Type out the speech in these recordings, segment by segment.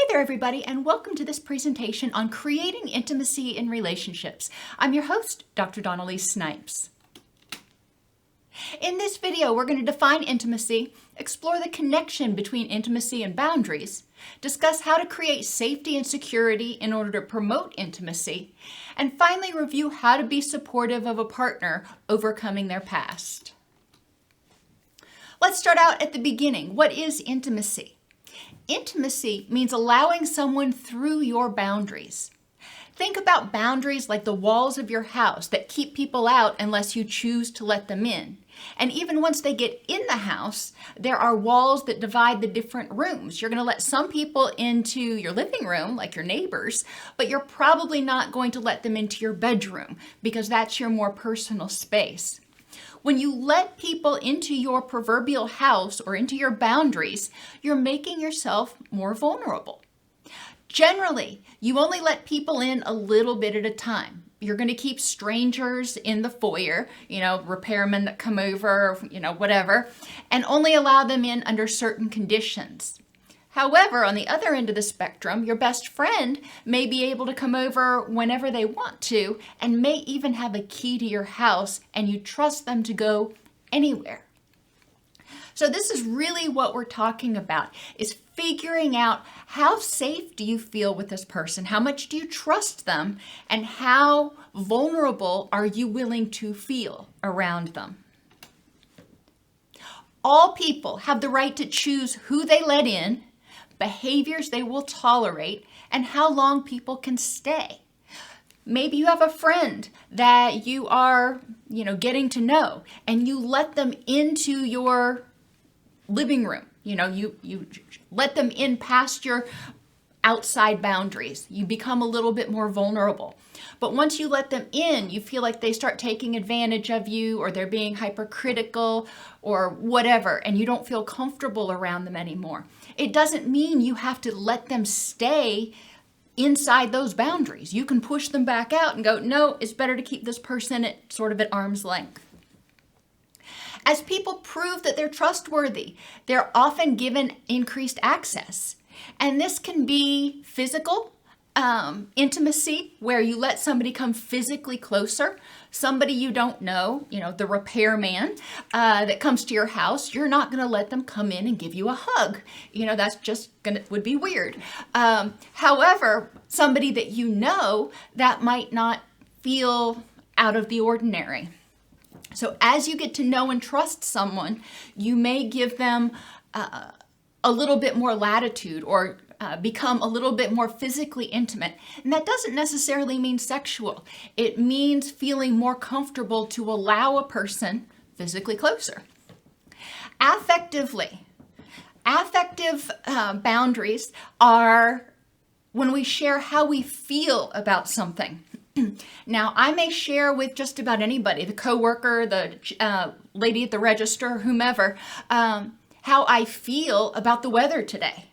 Hey there, everybody, and welcome to this presentation on creating intimacy in relationships. I'm your host, Dr. Elise Snipes. In this video, we're going to define intimacy, explore the connection between intimacy and boundaries, discuss how to create safety and security in order to promote intimacy, and finally review how to be supportive of a partner overcoming their past. Let's start out at the beginning. What is intimacy? Intimacy means allowing someone through your boundaries. Think about boundaries like the walls of your house that keep people out unless you choose to let them in. And even once they get in the house, there are walls that divide the different rooms. You're going to let some people into your living room, like your neighbors, but you're probably not going to let them into your bedroom because that's your more personal space. When you let people into your proverbial house or into your boundaries, you're making yourself more vulnerable. Generally, you only let people in a little bit at a time. You're going to keep strangers in the foyer, repairmen that come over, whatever, and only allow them in under certain conditions. However, on the other end of the spectrum, your best friend may be able to come over whenever they want to and may even have a key to your house and you trust them to go anywhere. So this is really what we're talking about, is figuring out how safe do you feel with this person, how much do you trust them, and how vulnerable are you willing to feel around them. All people have the right to choose who they let in, behaviors they will tolerate, and how long people can stay. Maybe you have a friend that you are, getting to know, and you let them into your living room. You let them in past your outside boundaries. You become a little bit more vulnerable. But once you let them in, you feel like they start taking advantage of you, or they're being hypercritical or whatever, and you don't feel comfortable around them anymore. It doesn't mean you have to let them stay inside those boundaries. You can push them back out and go, no, it's better to keep this person at arm's length. As people prove that they're trustworthy, they're often given increased access. And this can be physical intimacy, where you let somebody come physically closer, somebody you don't know, the repairman that comes to your house. You're not going to let them come in and give you a hug. That's just would be weird. However, somebody that that might not feel out of the ordinary. So as you get to know and trust someone, you may give them a little bit more latitude, or become a little bit more physically intimate. And that doesn't necessarily mean sexual. It means feeling more comfortable to allow a person physically closer. Affective boundaries are when we share how we feel about something. Now, I may share with just about anybody, the coworker, the lady at the register, whomever, how I feel about the weather today.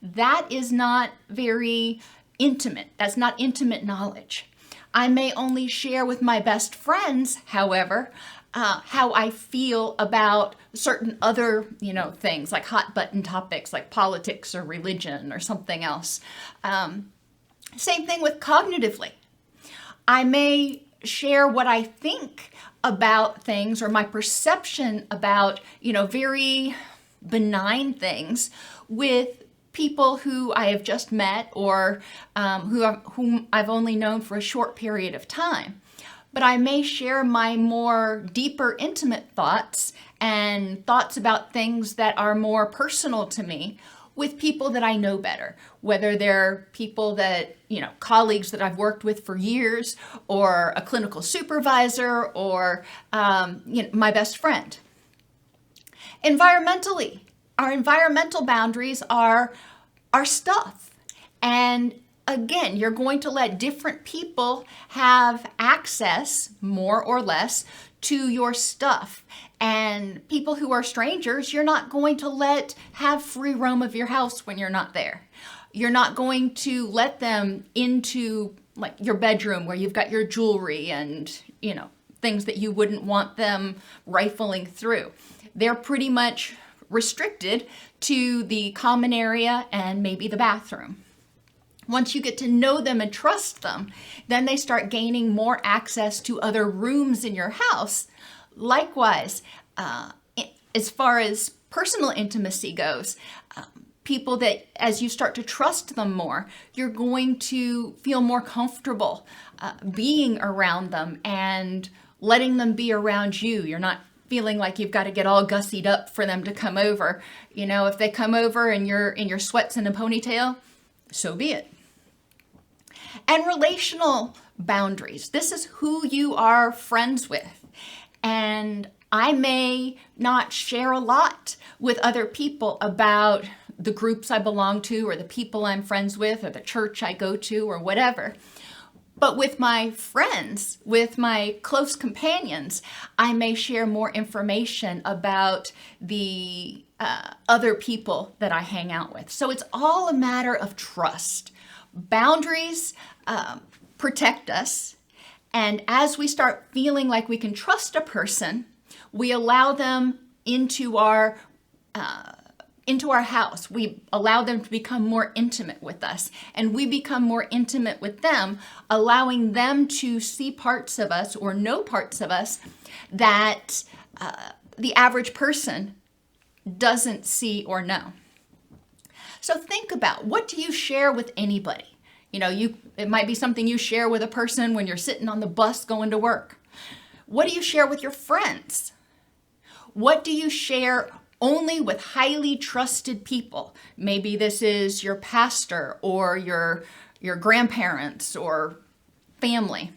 That is not very intimate. That's not intimate knowledge. I may only share with my best friends, however, how I feel about certain other, things like hot button topics like politics or religion or something else. Same thing with cognitively. I may share what I think about things, or my perception about, very benign things, with people who I have just met, or whom I've only known for a short period of time. But I may share my more deeper, intimate thoughts and thoughts about things that are more personal to me with people that I know better, whether they're people that, colleagues that I've worked with for years, or a clinical supervisor, or, my best friend. Environmentally, our environmental boundaries are our stuff. And again, you're going to let different people have access, more or less, to your stuff. And people who are strangers, you're not going to let have free roam of your house when you're not there. You're not going to let them into your bedroom where you've got your jewelry and, things that you wouldn't want them rifling through. They're pretty much restricted to the common area and maybe the bathroom. Once you get to know them and trust them, then they start gaining more access to other rooms in your house. Likewise, as far as personal intimacy goes, people that as you start to trust them more, you're going to feel more comfortable being around them and letting them be around you. You're not feeling like you've got to get all gussied up for them to come over. You know, if they come over and you're in your sweats and a ponytail, so be it. And relational boundaries. This is who you are friends with. And I may not share a lot with other people about the groups I belong to or the people I'm friends with or the church I go to or whatever. But with my friends, with my close companions, I may share more information about the other people that I hang out with. So it's all a matter of trust. Boundaries protect us. And as we start feeling like we can trust a person, we allow them into our house. We allow them to become more intimate with us, and we become more intimate with them, allowing them to see parts of us or know parts of us that the average person doesn't see or know. So think about, what do you share with anybody? You know, it might be something you share with a person when you're sitting on the bus going to work. What do you share with your friends? What do you share only with highly trusted people? Maybe this is your pastor or your grandparents or family.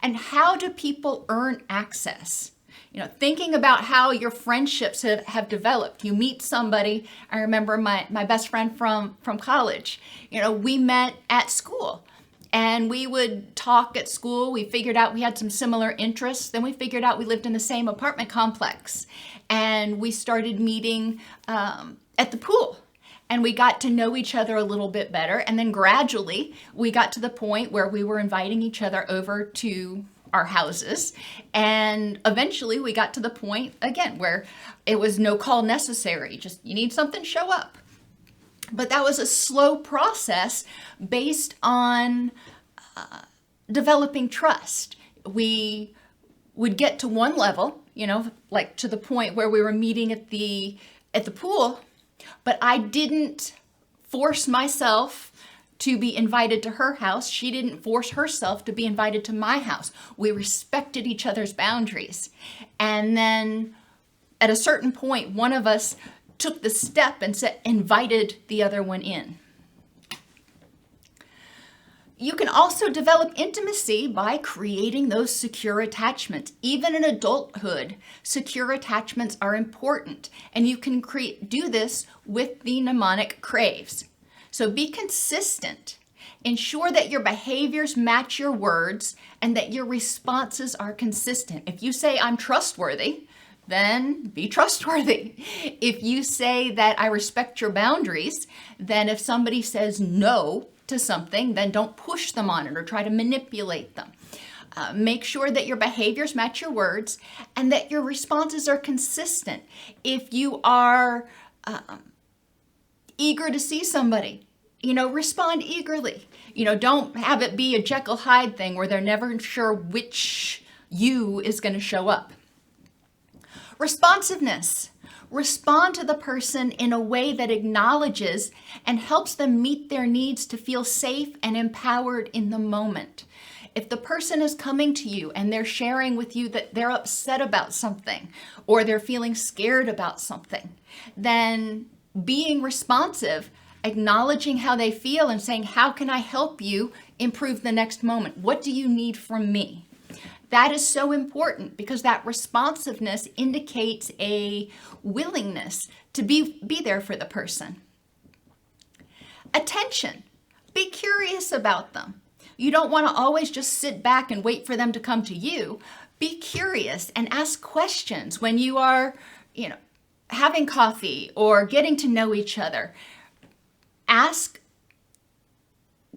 And how do people earn access? You know, thinking about how your friendships have developed. You meet somebody. I remember my best friend from college. You know, we met at school. And we would talk at school. We figured out we had some similar interests. Then we figured out we lived in the same apartment complex. And we started meeting at the pool. And we got to know each other a little bit better. And then gradually, we got to the point where we were inviting each other over to our houses. And eventually, we got to the point, again, where it was no call necessary. Just, you need something, show up. But that was a slow process based on developing trust. We would get to one level, you know, like to the point where we were meeting at the pool, but I didn't force myself to be invited to her house. She didn't force herself to be invited to my house. We respected each other's boundaries. And then at a certain point, one of us took the step and invited the other one in. You can also develop intimacy by creating those secure attachments. Even in adulthood, secure attachments are important, and you can do this with the mnemonic CRAVES. So be consistent. Ensure that your behaviors match your words and that your responses are consistent. If you say, I'm trustworthy, then be trustworthy. If you say that I respect your boundaries, then if somebody says no to something, then don't push them on it or try to manipulate them. Make sure that your behaviors match your words and that your responses are consistent. If you are eager to see somebody, you know, respond eagerly. You know, don't have it be a Jekyll Hyde thing where they're never sure which you is going to show up. Responsiveness. Respond to the person in a way that acknowledges and helps them meet their needs to feel safe and empowered in the moment. If the person is coming to you and they're sharing with you that they're upset about something or they're feeling scared about something, then being responsive, acknowledging how they feel and saying, how can I help you improve the next moment? What do you need from me? That is so important because that responsiveness indicates a willingness to be there for the person. Attention. Be curious about them. You don't want to always just sit back and wait for them to come to you. Be curious and ask questions when you are, you know, having coffee or getting to know each other. Ask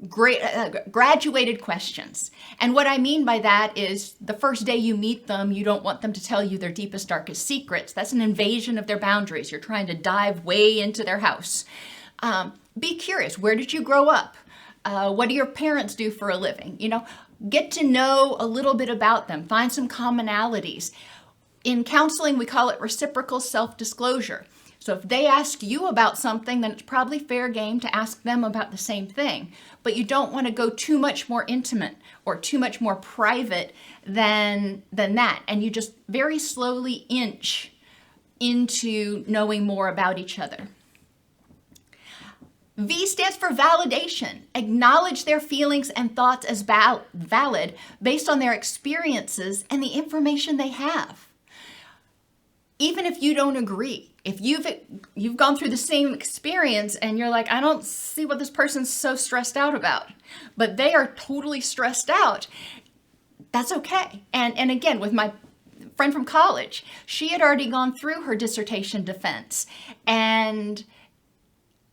graduated questions. And what I mean by that is the first day you meet them, you don't want them to tell you their deepest, darkest secrets. That's an invasion of their boundaries. You're trying to dive way into their house. Be curious. Where did you grow up? What do your parents do for a living? Get to know a little bit about them. Find some commonalities. In counseling, we call it reciprocal self-disclosure. So if they ask you about something, then it's probably fair game to ask them about the same thing. But you don't want to go too much more intimate or too much more private than that. And you just very slowly inch into knowing more about each other. V stands for validation. Acknowledge their feelings and thoughts as valid based on their experiences and the information they have. Even if you don't agree, if you've gone through the same experience and you're like, I don't see what this person's so stressed out about, but they are totally stressed out, that's okay. And again, with my friend from college, she had already gone through her dissertation defense. And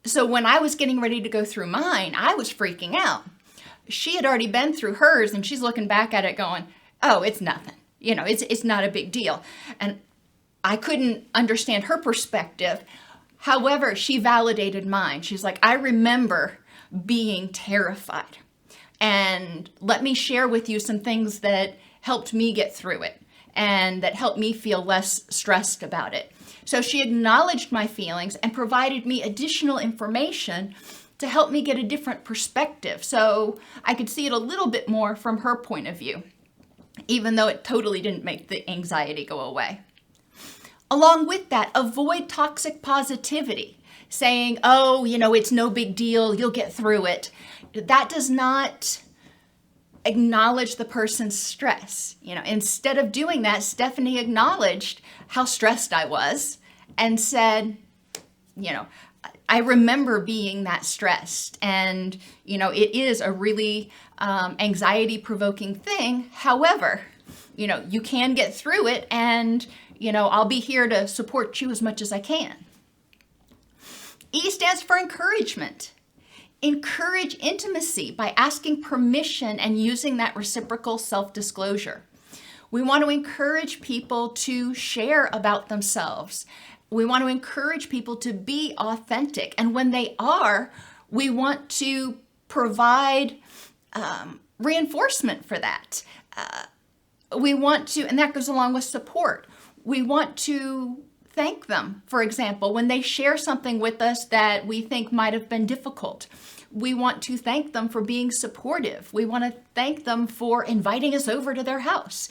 so when I was getting ready to go through mine, I was freaking out. She had already been through hers and she's looking back at it going, oh, it's nothing. It's not a big deal. And I couldn't understand her perspective. However, she validated mine. She's like, I remember being terrified. And let me share with you some things that helped me get through it and that helped me feel less stressed about it. So she acknowledged my feelings and provided me additional information to help me get a different perspective. So I could see it a little bit more from her point of view, even though it totally didn't make the anxiety go away. Along with that, avoid toxic positivity, saying, oh, it's no big deal, you'll get through it. That does not acknowledge the person's stress. Instead of doing that, Stephanie acknowledged how stressed I was and said, I remember being that stressed. And, it is a really anxiety-provoking thing. However, you can get through it and I'll be here to support you as much as I can. E stands for encouragement. Encourage intimacy by asking permission and using that reciprocal self-disclosure. We want to encourage people to share about themselves. We want to encourage people to be authentic. And when they are, we want to provide reinforcement for that. We want to, and that goes along with support. We want to thank them, for example, when they share something with us that we think might have been difficult. We want to thank them for being supportive. We want to thank them for inviting us over to their house.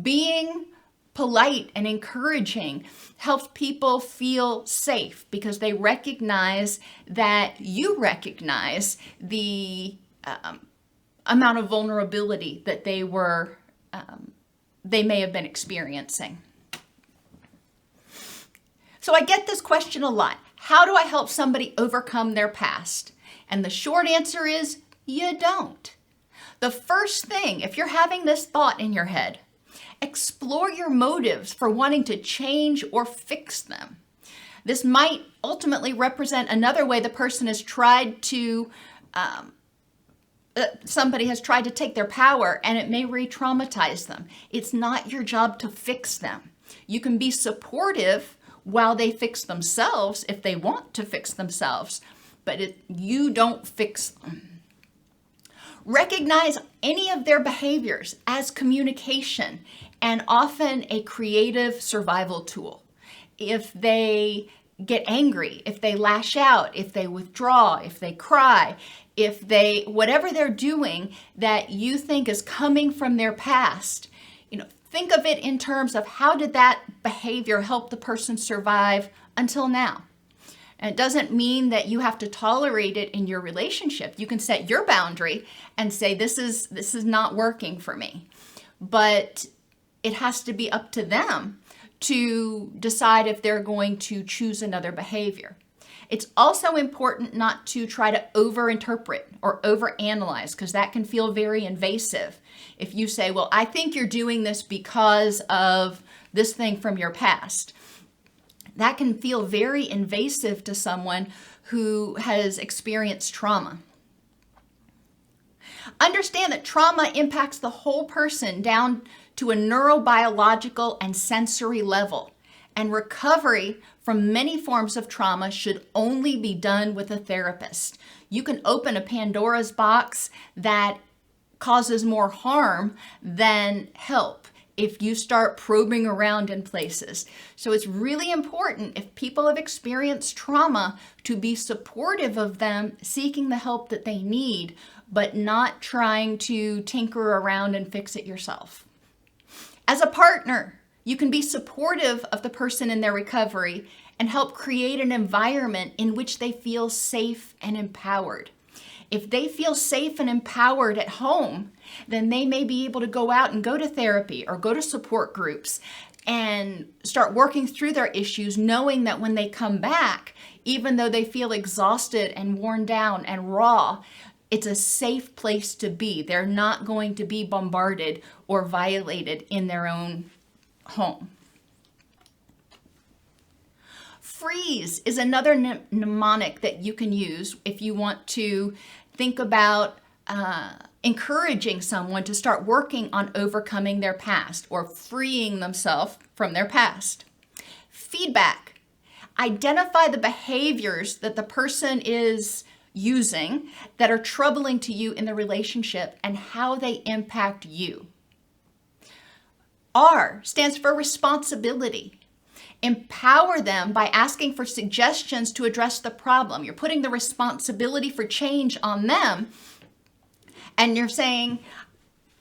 Being polite and encouraging helps people feel safe because they recognize that you recognize the amount of vulnerability that they may have been experiencing. So I get this question a lot. How do I help somebody overcome their past? And the short answer is, you don't. The first thing, if you're having this thought in your head, explore your motives for wanting to change or fix them. This might ultimately represent another way the person has tried to, somebody has tried to take their power, and it may re-traumatize them. It's not your job to fix them. You can be supportive while they fix themselves if they want to fix themselves, but you don't fix them. Recognize any of their behaviors as communication and often a creative survival tool. If they get angry, if they lash out, if they withdraw, if they cry, whatever they're doing that you think is coming from their past, think of it in terms of how did that behavior help the person survive until now. And it doesn't mean that you have to tolerate it in your relationship. You can set your boundary and say, this is not working for me. But it has to be up to them to decide if they're going to choose another behavior. It's also important not to try to overinterpret or overanalyze, because that can feel very invasive. If you say, well, I think you're doing this because of this thing from your past, that can feel very invasive to someone who has experienced trauma. Understand that trauma impacts the whole person down to a neurobiological and sensory level. And recovery from many forms of trauma should only be done with a therapist. You can open a Pandora's box that causes more harm than help if you start probing around in places. So it's really important, if people have experienced trauma, to be supportive of them seeking the help that they need, but not trying to tinker around and fix it yourself. As a partner, you can be supportive of the person in their recovery and help create an environment in which they feel safe and empowered. If they feel safe and empowered at home, then they may be able to go out and go to therapy or go to support groups and start working through their issues, knowing that when they come back, even though they feel exhausted and worn down and raw, it's a safe place to be. They're not going to be bombarded or violated in their own home. Freeze is another mnemonic that you can use if you want to think about encouraging someone to start working on overcoming their past or freeing themselves from their past. Feedback. Identify the behaviors that the person is using that are troubling to you in the relationship and how they impact you. R stands for responsibility. Empower them by asking for suggestions to address the problem. You're putting the responsibility for change on them, and you're saying,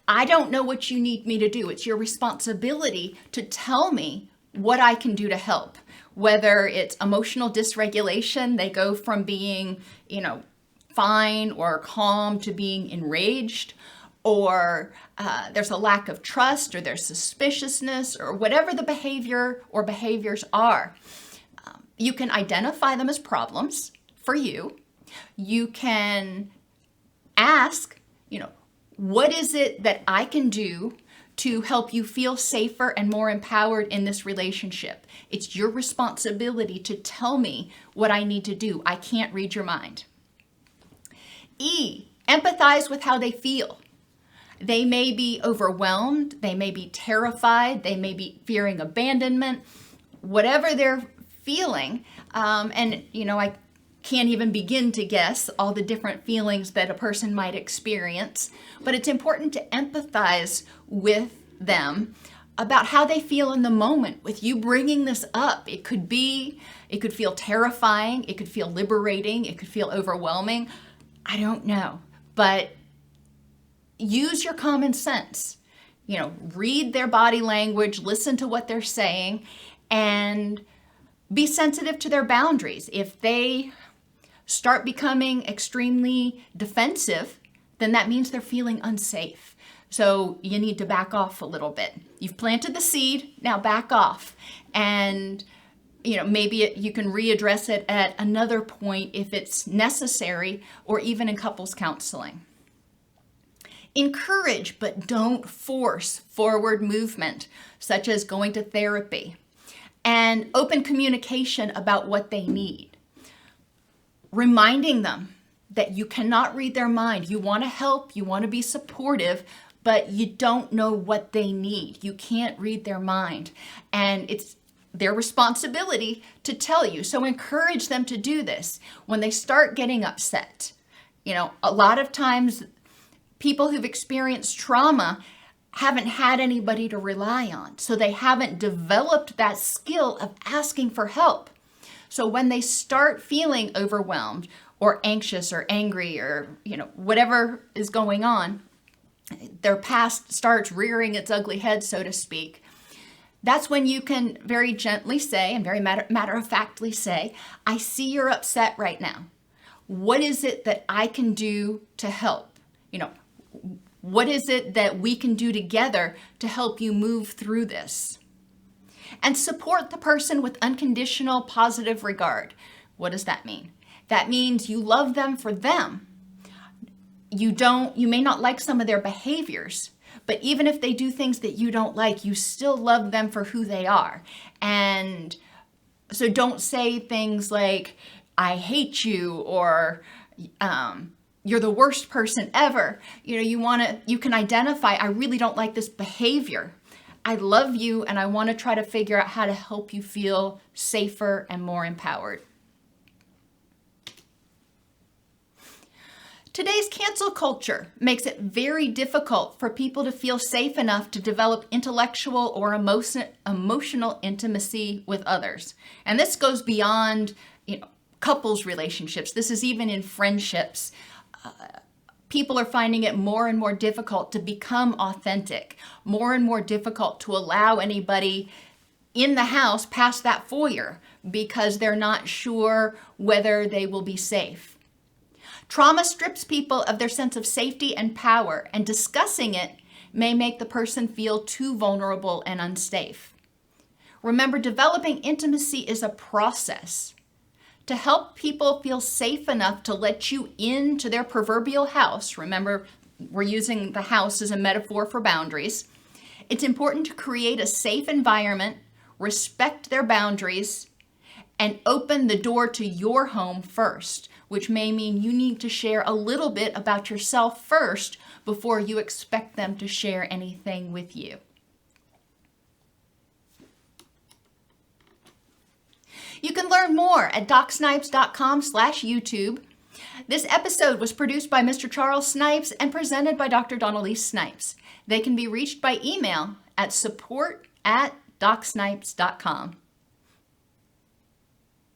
I don't know what you need me to do. It's your responsibility to tell me what I can do to help. Whether it's emotional dysregulation, they go from being, fine or calm to being enraged, or there's a lack of trust, or there's suspiciousness, or whatever the behavior or behaviors are. You can identify them as problems for you. You can ask, what is it that I can do to help you feel safer and more empowered in this relationship? It's your responsibility to tell me what I need to do. I can't read your mind. E, empathize with how they feel. They may be overwhelmed, they may be terrified, they may be fearing abandonment, whatever they're feeling. I can't even begin to guess all the different feelings that a person might experience, but it's important to empathize with them about how they feel in the moment with you bringing this up. It could feel terrifying, it could feel liberating, it could feel overwhelming. I don't know, but use your common sense. Read their body language, listen to what they're saying, and be sensitive to their boundaries. If they start becoming extremely defensive, then that means they're feeling unsafe. So you need to back off a little bit. You've planted the seed, now back off. And maybe you can readdress it at another point if it's necessary, or even in couples counseling. Encourage, but don't force forward movement, such as going to therapy, and open communication about what they need. Reminding them that you cannot read their mind. You want to help, you want to be supportive, but you don't know what they need. You can't read their mind, and it's their responsibility to tell you. So encourage them to do this when they start getting upset. A lot of times people who've experienced trauma haven't had anybody to rely on. So they haven't developed that skill of asking for help. So when they start feeling overwhelmed or anxious or angry or, whatever is going on, their past starts rearing its ugly head, so to speak. That's when you can very gently say, and very matter-of-factly say, I see you're upset right now. What is it that I can do to help? What is it that we can do together to help you move through this? And support the person with unconditional positive regard. What does that mean? That means you love them for them. You may not like some of their behaviors, but even if they do things that you don't like, you still love them for who they are. And so don't say things like, I hate you, or you're the worst person ever. You can identify, I really don't like this behavior. I love you and I want to try to figure out how to help you feel safer and more empowered. Today's cancel culture makes it very difficult for people to feel safe enough to develop intellectual or emotional intimacy with others. And this goes beyond, couples relationships. This is even in friendships. People are finding it more and more difficult to become authentic, more and more difficult to allow anybody in the house past that foyer because they're not sure whether they will be safe. Trauma strips people of their sense of safety and power, and discussing it may make the person feel too vulnerable and unsafe. Remember, developing intimacy is a process. To help people feel safe enough to let you into their proverbial house, remember, we're using the house as a metaphor for boundaries, it's important to create a safe environment, respect their boundaries, and open the door to your home first, which may mean you need to share a little bit about yourself first before you expect them to share anything with you. You can learn more at DocSnipes.com/YouTube. This episode was produced by Mr. Charles Snipes and presented by Dr. Elise Snipes. They can be reached by email at support@DocSnipes.com.